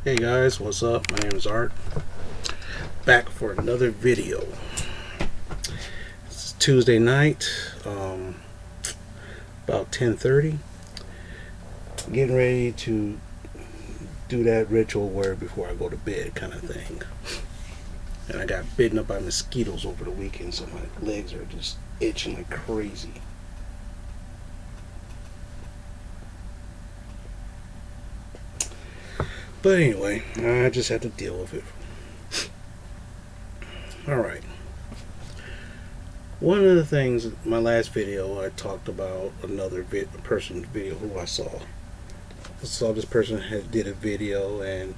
Hey guys, what's up? My name is Art. Back for another video. It's Tuesday night, about 10:30. Getting ready to do that ritual where before I go to bed kind of thing. And I got bitten up by mosquitoes over the weekend, so my legs are just itching like crazy. But anyway, I just had to deal with it. Alright. One of the things, my last video, I talked about another person's video who I saw. I saw this person had did a video, and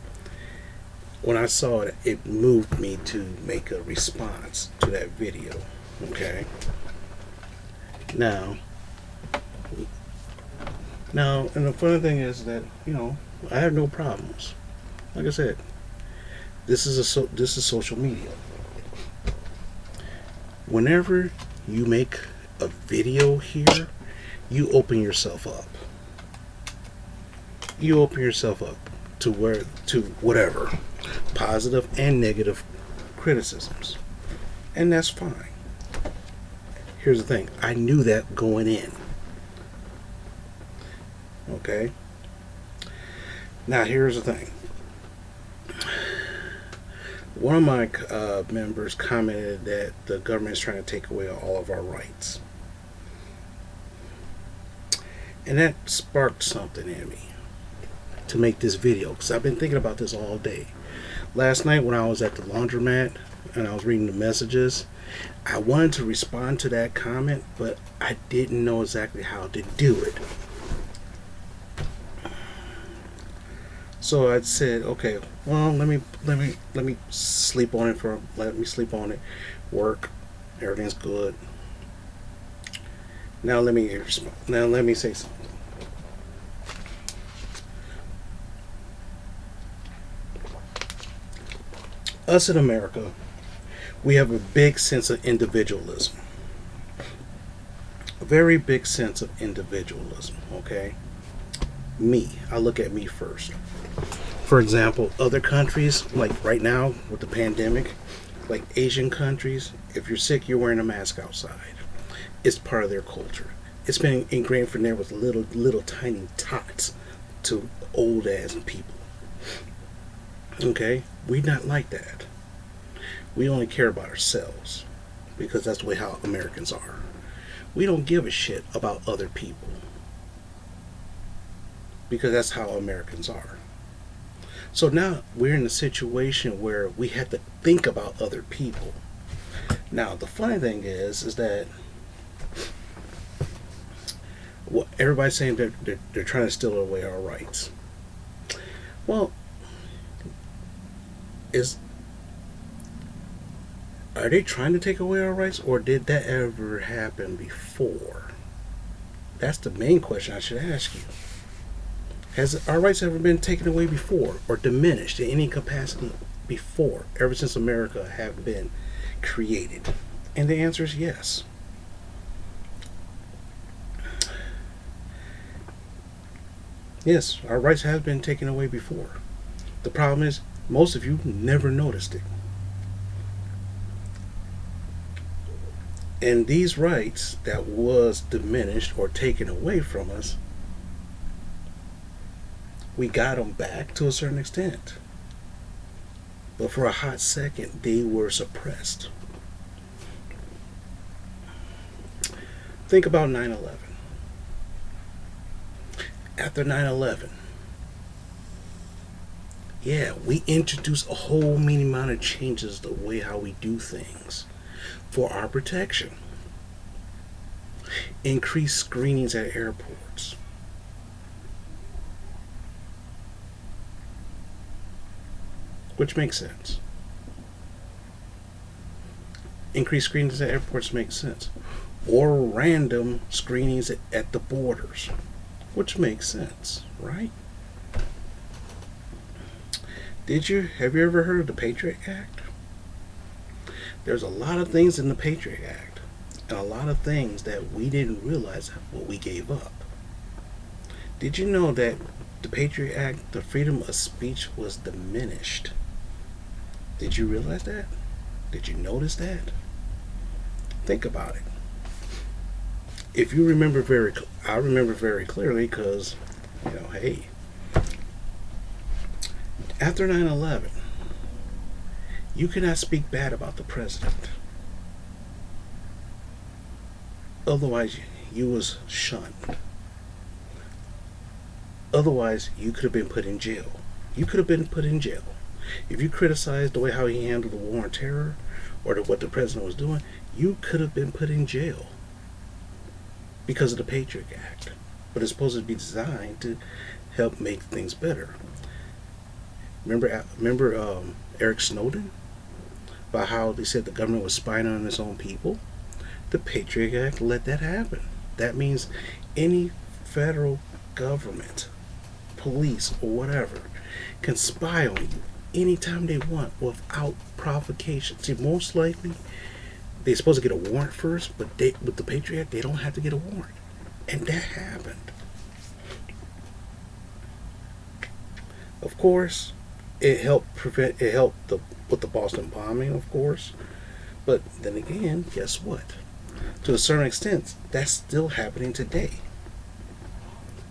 when I saw it, it moved me to make a response to that video. Okay. Now, and the funny thing is that I have no problems. Like I said, this is social media. Whenever you make a video here, you open yourself up. You open yourself up to whatever positive and negative criticisms, and that's fine. Here's the thing: I knew that going in. Okay. Now here's the thing. One of my members commented that the government is trying to take away all of our rights. And that sparked something in me to make this video, because I've been thinking about this all day. Last night when I was at the laundromat and I was reading the messages, I wanted to respond to that comment, but I didn't know exactly how to do it. So I said, okay, well, let me sleep on it let me sleep on it. Work, everything's good. Now let me say something. Us in America, we have a big sense of individualism. A very big sense of individualism, okay? I look at me first. For example, other countries, like right now with the pandemic, like Asian countries, if you're sick, you're wearing a mask outside. It's part of their culture. It's been ingrained from there with little tiny tots to old ass people. Okay? We not like that. We only care about ourselves, because that's the way how Americans are. We don't give a shit about other people, because that's how Americans are. So now we're in a situation where we have to think about other people. Now the funny thing is that what everybody's saying that they're trying to steal away our rights. Well, are they trying to take away our rights, or did that ever happen before? That's the main question I should ask you. Has our rights ever been taken away before, or diminished in any capacity before, ever since America have been created? And the answer is yes. Yes, our rights have been taken away before. The problem is, most of you never noticed it. And these rights that was diminished or taken away from us, we got them back to a certain extent. But for a hot second, they were suppressed. Think about 9/11. After 9/11, yeah, we introduced a whole many amount of changes the way how we do things for our protection. Increased screenings at airports. Which makes sense. Increased screenings at airports makes sense. Or random screenings at the borders. Which makes sense, right? Have you ever heard of the Patriot Act? There's a lot of things in the Patriot Act, and a lot of things that we didn't realize what we gave up. Did you know that the Patriot Act, the freedom of speech was diminished. Did you realize that? Did you notice that? Think about it. If you remember I remember very clearly because, hey, after 9/11, you cannot speak bad about the president. Otherwise, you was shunned. Otherwise, you could have been put in jail. You could have been put in jail. If you criticized the way how he handled the war on terror or what the president was doing, you could have been put in jail because of the Patriot Act. But it's supposed to be designed to help make things better. Remember Eric Snowden? About how they said the government was spying on its own people? The Patriot Act let that happen. That means any federal government, police, or whatever can spy on you anytime they want without provocation. See, most likely they're supposed to get a warrant first, but with the Patriot Act, they don't have to get a warrant. And that happened. Of course, it helped with the Boston bombing, of course. But then again, guess what? To a certain extent, that's still happening today.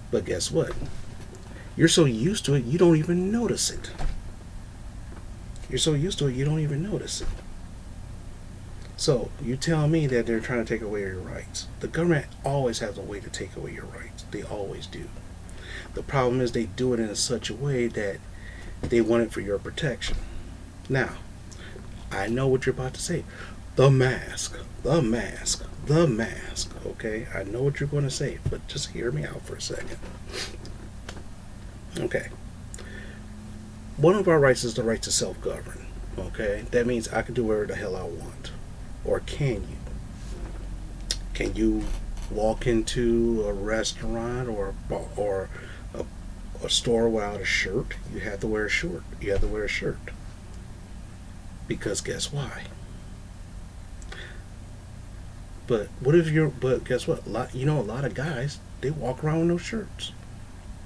But guess what? You're so used to it, you don't even notice it. You're so used to it, you don't even notice it. So, you tell me that they're trying to take away your rights. The government always has a way to take away your rights. They always do. The problem is they do it in such a way that they want it for your protection. Now, I know what you're about to say. The mask, the mask, the mask. Okay, I know what you're going to say, but just hear me out for a second. Okay. One of our rights is the right to self-govern. Okay, that means I can do whatever the hell I want. Or can you? Can you walk into a restaurant or a store without a shirt? You have to wear a shirt. You have to wear a shirt. Because guess why? But guess what? A lot of guys, they walk around with no shirts.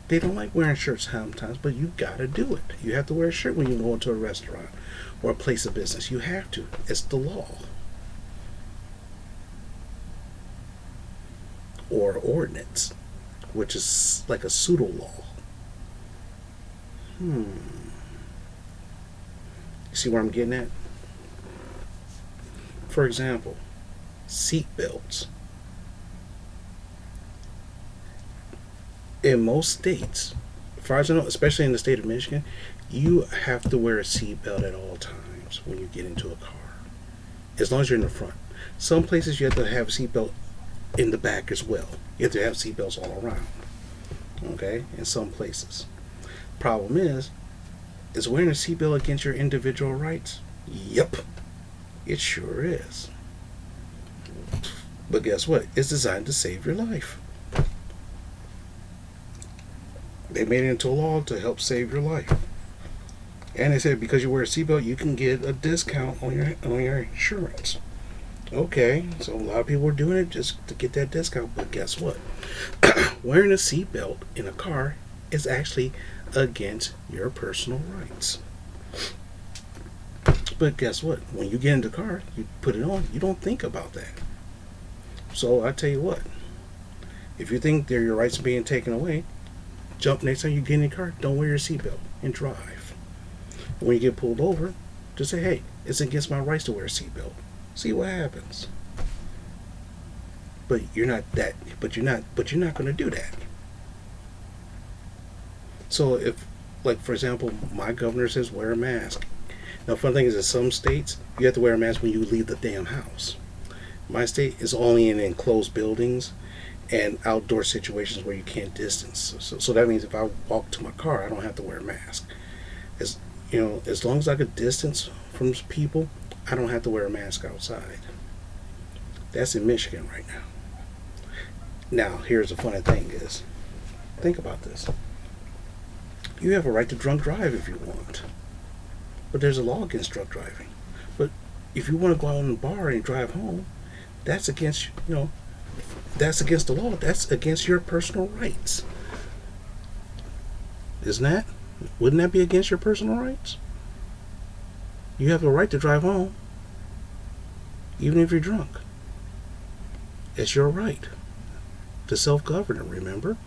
They don't like wearing shirts sometimes, but you gotta do it. You have to wear a shirt when you go into a restaurant or a place of business. You have to. It's the law. Or ordinance, which is like a pseudo law. You see where I'm getting at? For example, seat belts. In most states, as far as I know, especially in the state of Michigan, you have to wear a seatbelt at all times when you get into a car, as long as you're in the front. Some places you have to have a seatbelt in the back as well. You have to have seatbelts all around. Okay, in some places. Problem is wearing a seatbelt against your individual rights? Yep, it sure is. But guess what? It's designed to save your life. They made it into a law to help save your life. And they said because you wear a seatbelt, you can get a discount on your insurance. Okay, so a lot of people are doing it just to get that discount. But guess what? Wearing a seatbelt in a car is actually against your personal rights. But guess what? When you get in the car, you put it on. You don't think about that. So I tell you what. If you think that your rights are being taken away, jump next time you get in the car. Don't wear your seatbelt and drive. When you get pulled over, just say, "Hey, it's against my rights to wear a seatbelt." See what happens. But you're not going to do that. So if, like for example, my governor says wear a mask. Now, fun thing is, in some states you have to wear a mask when you leave the damn house. My state is only in enclosed buildings and outdoor situations where you can't distance. So that means if I walk to my car, I don't have to wear a mask. As long as I could distance from people, I don't have to wear a mask outside. That's in Michigan right now. Now, here's the funny thing is, think about this. You have a right to drunk drive if you want. But there's a law against drunk driving. But if you want to go out in the bar and drive home, that's against, that's against the law. That's against your personal rights. Isn't that? Wouldn't that be against your personal rights? You have the right to drive home, even if you're drunk. It's your right to self-govern, remember?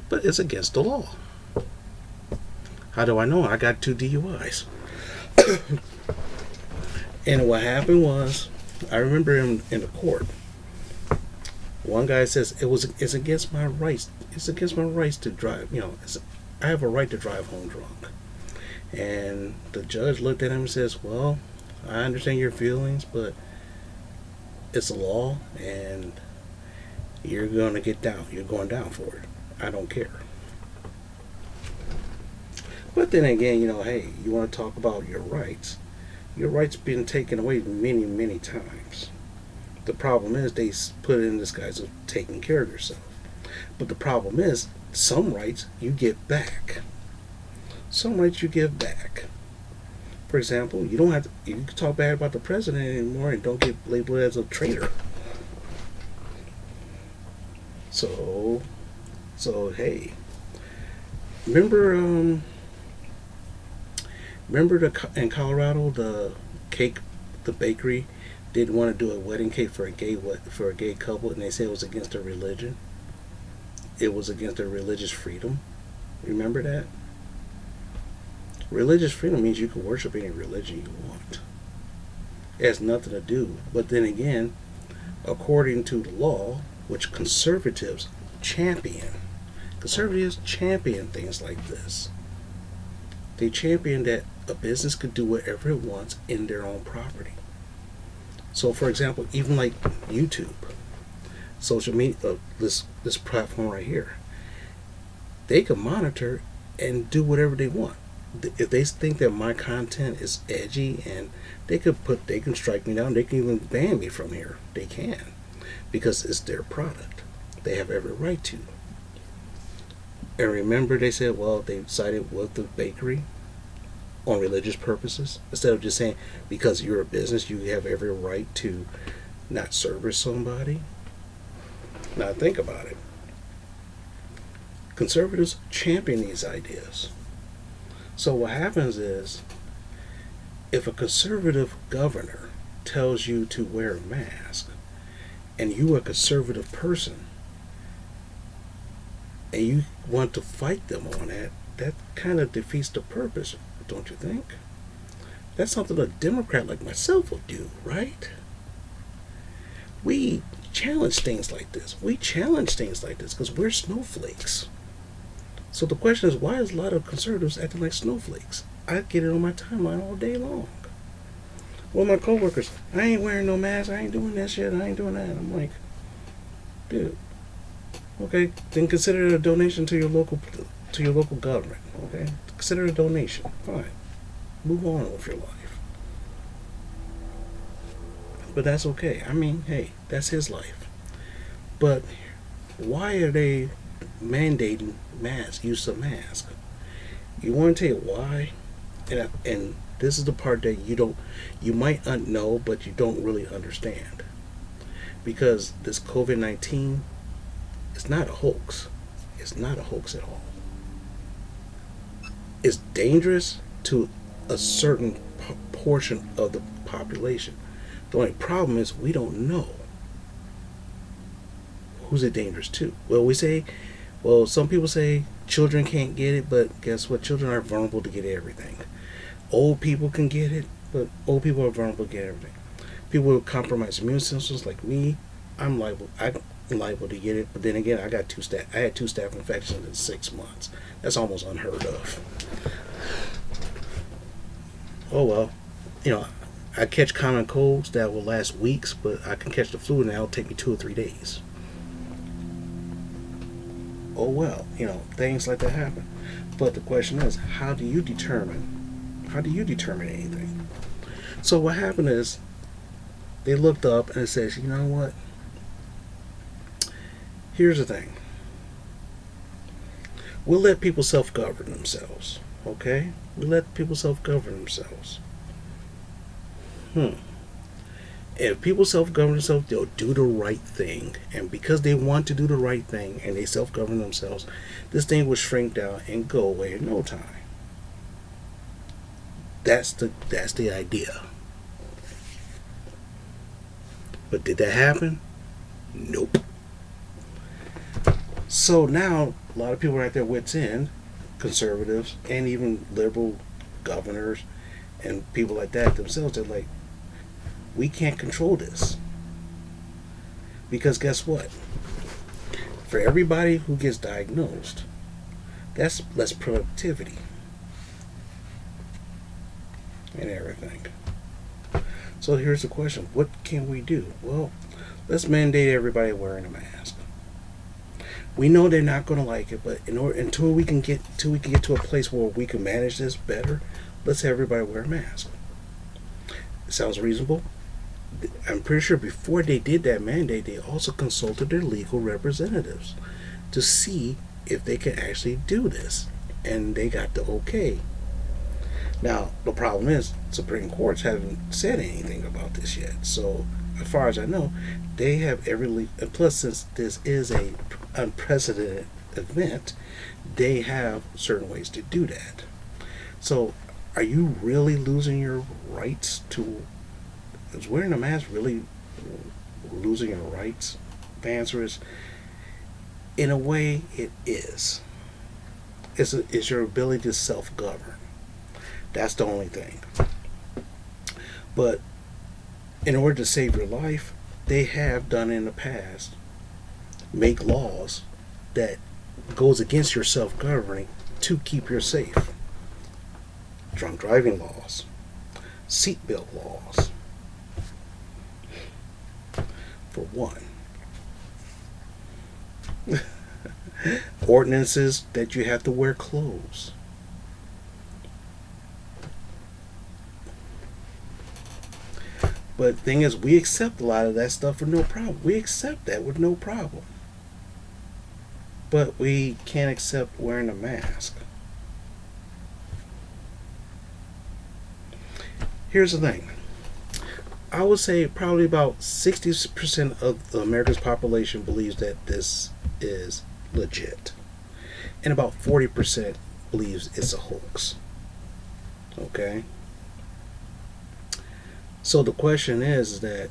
But it's against the law. How do I know? I got 2 DUIs. And what happened was, I remember in the court, one guy says it's against my rights. It's against my rights to drive. I have a right to drive home drunk. And the judge looked at him and says, "Well, I understand your feelings, but it's a law, and you're gonna get down. You're going down for it. I don't care." But then again, hey, you want to talk about your rights? Your rights been taken away many, many times. The problem is they put it in this guise of taking care of yourself. But the problem is some rights you get back. Some rights you give back. For example, you don't have to. You can talk bad about the president anymore and don't get labeled as a traitor. So hey, remember in Colorado the bakery didn't want to do a wedding cake for a gay couple, and they said it was against their religion. It was against their religious freedom. Remember that? Religious freedom means you can worship any religion you want. It has nothing to do. But then again, according to the law, which conservatives champion things like this. They champion that a business could do whatever it wants in their own property. So, for example, even like YouTube, social media, this platform right here, they can monitor and do whatever they want. If they think that my content is edgy, and they can strike me down. They can even ban me from here. They can, because it's their product. They have every right to. And remember, they said, well, they sided with the bakery on religious purposes, instead of just saying because you're a business you have every right to not service somebody. Now think about it. Conservatives champion these ideas. So what happens is, if a conservative governor tells you to wear a mask, and you're a conservative person, and you want to fight them on that kind of defeats the purpose, don't you think? That's something a Democrat like myself would do, right? We challenge things like this. Because we're snowflakes. So the question is, why is a lot of conservatives acting like snowflakes? I get it on my timeline all day long. Well, my coworkers, I ain't wearing no mask, I ain't doing that shit, I ain't doing that. I'm like, dude, okay, then consider it a donation to your local government. Okay, consider it a donation. Fine, move on with your life. But that's okay. I mean, hey, that's his life. But why are they mandating use of mask? You want to tell you why? And this is the part that you might know, but you don't really understand. Because this COVID-19 is not a hoax. It's not a hoax at all. It's dangerous to a certain portion of the population. The only problem is we don't know who's it dangerous to. Some people say children can't get it, but guess what? Children are vulnerable to get everything. Old people can get it, but old people are vulnerable to get everything. People with compromised immune systems like me, I'm liable to get it. But then again, I had 2 staph infections in 6 months. That's almost unheard of. Oh well, I catch common colds that will last weeks, but I can catch the flu and that'll take me 2 or 3 days. Oh well, things like that happen. But the question is, how do you determine anything? So what happened is, they looked up and it says, you know what? Here's the thing. We'll let people self-govern themselves. Okay? We let people self-govern themselves. If people self-govern themselves, they'll do the right thing, and because they want to do the right thing and they self-govern themselves, this thing will shrink down and go away in no time. That's the idea. But did that happen? Nope. So now a lot of people are at their wits' end, conservatives and even liberal governors and people like that themselves. They're like, we can't control this. Because guess what? For everybody who gets diagnosed, that's less productivity and everything. So here's the question: what can we do? Well, let's mandate everybody wearing a mask. We know they're not going to like it, but until we can get to a place where we can manage this better, let's have everybody wear a mask. It sounds reasonable. I'm pretty sure before they did that mandate, they also consulted their legal representatives to see if they could actually do this, and they got the okay. Now the problem is, Supreme Courts haven't said anything about this yet. So as far as I know, they have every and plus, since this is a unprecedented event, they have certain ways to do that. So are you really losing your rights to? Is wearing a mask really losing your rights? The answer is, in a way, it is. It's your ability to self-govern. That's the only thing. But in order to save your life, they have done in the past make laws that goes against your self-governing to keep you safe. Drunk driving laws, seatbelt laws, for one. Ordinances that you have to wear clothes. But the thing is, we accept a lot of that stuff with no problem. We accept that with no problem. But we can't accept wearing a mask. Here's the thing. I would say probably about 60% of America's population believes that this is legit. And about 40% believes it's a hoax. Okay? So the question is that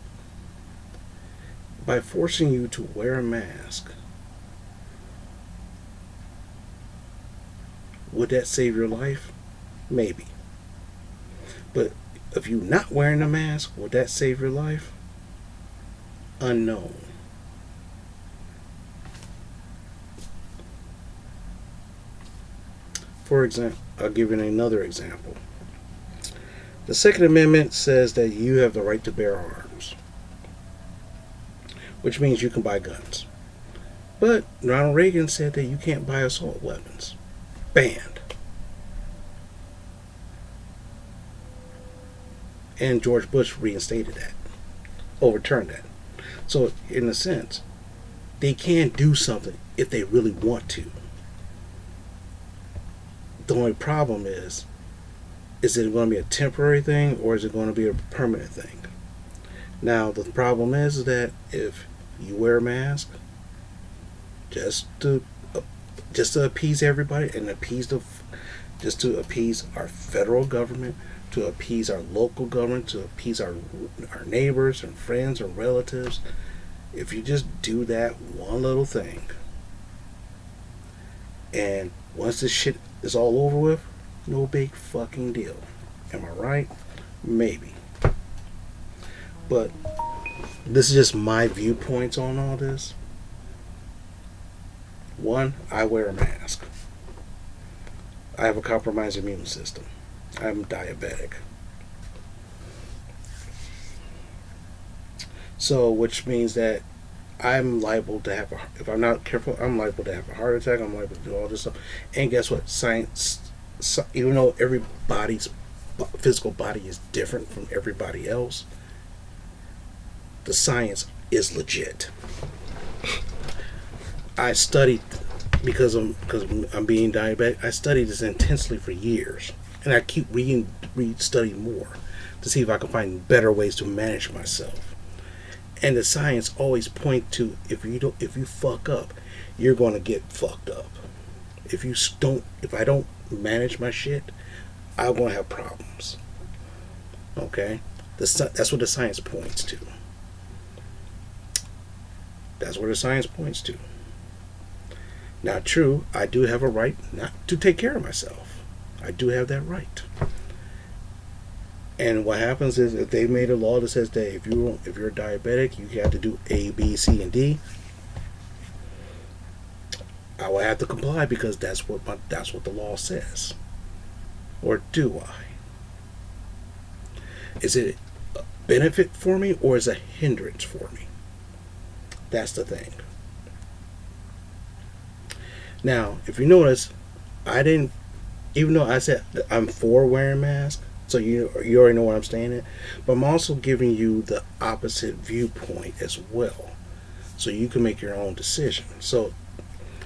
by forcing you to wear a mask, would that save your life? Maybe. But if you're not wearing a mask, would that save your life? Unknown. For example, I'll give you another example. The Second Amendment says that you have the right to bear arms, which means you can buy guns. But Ronald Reagan said that you can't buy assault weapons. Banned. And George Bush reinstated that, overturned that. So in a sense, they can do something if they really want to. The only problem is it going to be a temporary thing or is it going to be a permanent thing? Now the problem is that if you wear a mask just to appease everybody and just to appease our federal government, to appease our local government, to appease our neighbors and friends and relatives, if you just do that one little thing, and once this shit is all over with, no big fucking deal. Am I right? Maybe. But this is just my viewpoints on all this. One, I wear a mask. I have a compromised immune system. I'm diabetic. So, which means that I'm liable to have if I'm not careful, I'm liable to have a heart attack. I'm liable to do all this stuff. And guess what? Science, even though everybody's physical body is different from everybody else, the science is legit. I studied because I'm being diabetic. I studied this intensely for years, and I keep studying more to see if I can find better ways to manage myself. And the science always point to, if you fuck up, you're gonna get fucked up. If I don't manage my shit, I'm gonna have problems. Okay, that's what the science points to. That's where the science points to. Now, true, I do have a right not to take care of myself. I do have that right. And what happens is, if they made a law that says that if you're diabetic, you have to do A, B, C, and D, I will have to comply because that's what the law says. Or do I? Is it a benefit for me or is it a hindrance for me? That's the thing. Now, if you notice, I didn't, even though I said I'm for wearing masks, so you already know where I'm staying at, but I'm also giving you the opposite viewpoint as well, so you can make your own decision. So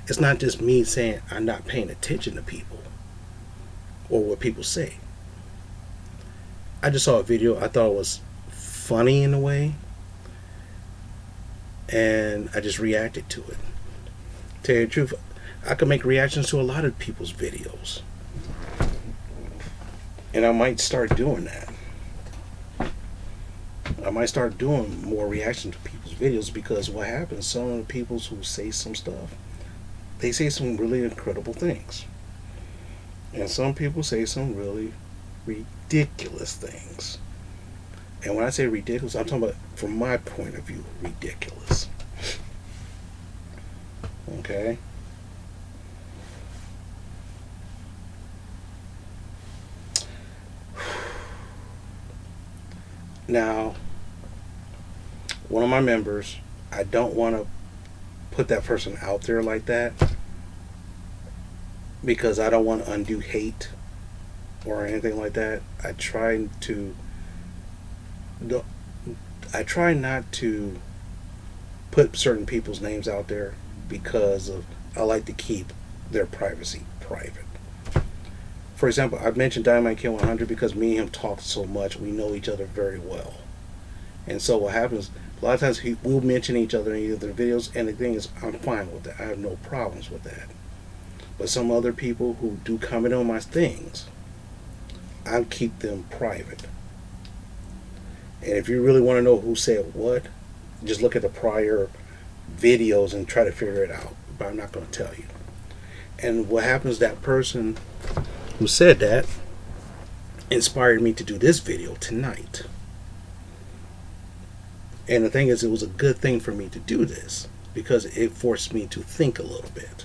it's not just me saying I'm not paying attention to people or what people say. I just saw a video, I thought it was funny in a way, and I just reacted to it. Tell you the truth, I can make reactions to a lot of people's videos. And I might start doing that. I might start doing more reaction to people's videos, because what happens, some of the people who say some stuff, they say some really incredible things. And some people say some really ridiculous things. And when I say ridiculous, I'm talking about, from my point of view, ridiculous. Okay? Now, one of my members, I don't want to put that person out there like that, because I don't want to undo hate or anything like that. I try not to put certain people's names out there, because I like to keep their privacy private. For example, I mentioned Dynamite Kid 100 because me and him talk so much. We know each other very well. And so what happens, a lot of times we'll mention each other in either videos, and the thing is, I'm fine with that. I have no problems with that. But some other people who do comment on my things, I keep them private. And if you really want to know who said what, just look at the prior videos and try to figure it out. But I'm not going to tell you. And what happens, that person who said that inspired me to do this video tonight. And the thing is, it was a good thing for me to do this, because it forced me to think a little bit.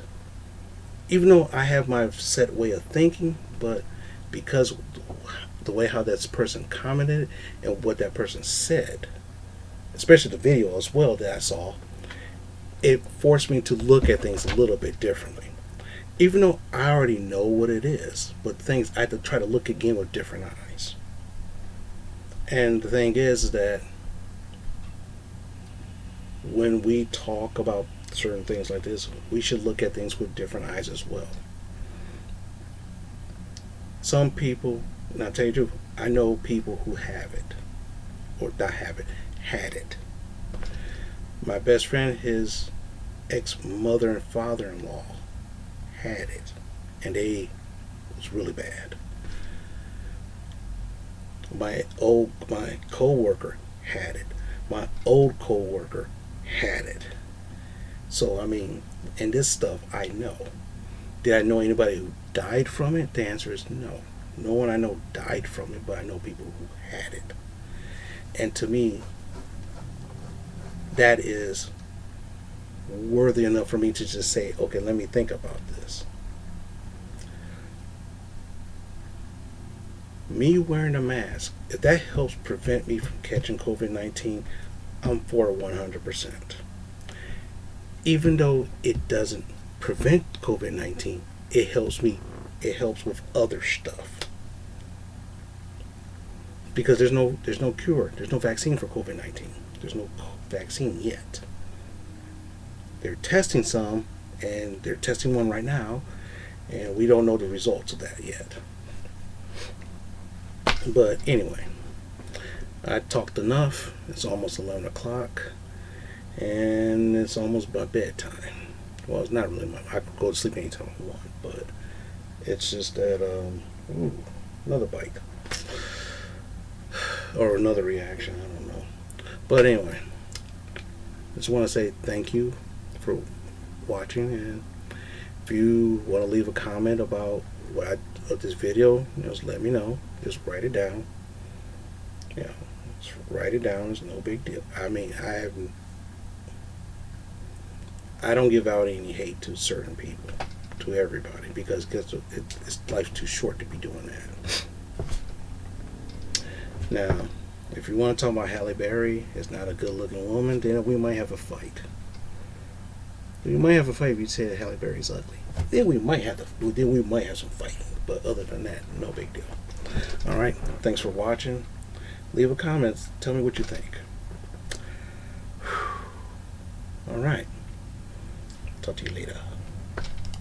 Even though I have my set way of thinking, but because the way how that person commented and what that person said, especially the video as well that I saw, it forced me to look at things a little bit differently. Even though I already know what it is, but things I have to try to look again with different eyes. And the thing is that when we talk about certain things like this, we should look at things with different eyes as well. Some people, and I'll tell you the truth, I know people who have it, or not have it, had it. My best friend, his ex-mother and father-in-law had it, and it was really bad. My co-worker had it. My old co-worker had it. So I mean, and this stuff I know. Did I know anybody who died from it? The answer is no. No one I know died from it, but I know people who had it. And to me, that is worthy enough for me to just say, okay, let me think about this. Me wearing a mask, if that helps prevent me from catching COVID-19, I'm for it 100%. Even though it doesn't prevent COVID-19, it helps me. It helps with other stuff. Because there's no cure. There's no vaccine for COVID-19. There's no vaccine yet. They're testing some, and they're testing one right now, and we don't know the results of that yet. But anyway, I talked enough. It's almost 11 o'clock, and it's almost my bedtime. Well, it's not really my. I could go to sleep anytime I want, but it's just that. Ooh, another bite or another reaction. I don't know. But anyway, just want to say thank you for watching, and if you want to leave a comment about of this video, just let me know. Just write it down. Yeah, just write it down. It's no big deal. I mean, I don't give out any hate to certain people, to everybody, because life's too short to be doing that. Now, if you want to talk about Halle Berry is not a good-looking woman, then we might have a fight. We might have a fight if you say that Halle Berry's ugly. Then we might have some fighting. But other than that, no big deal. All right. Thanks for watching. Leave a comment. Tell me what you think. All right. Talk to you later.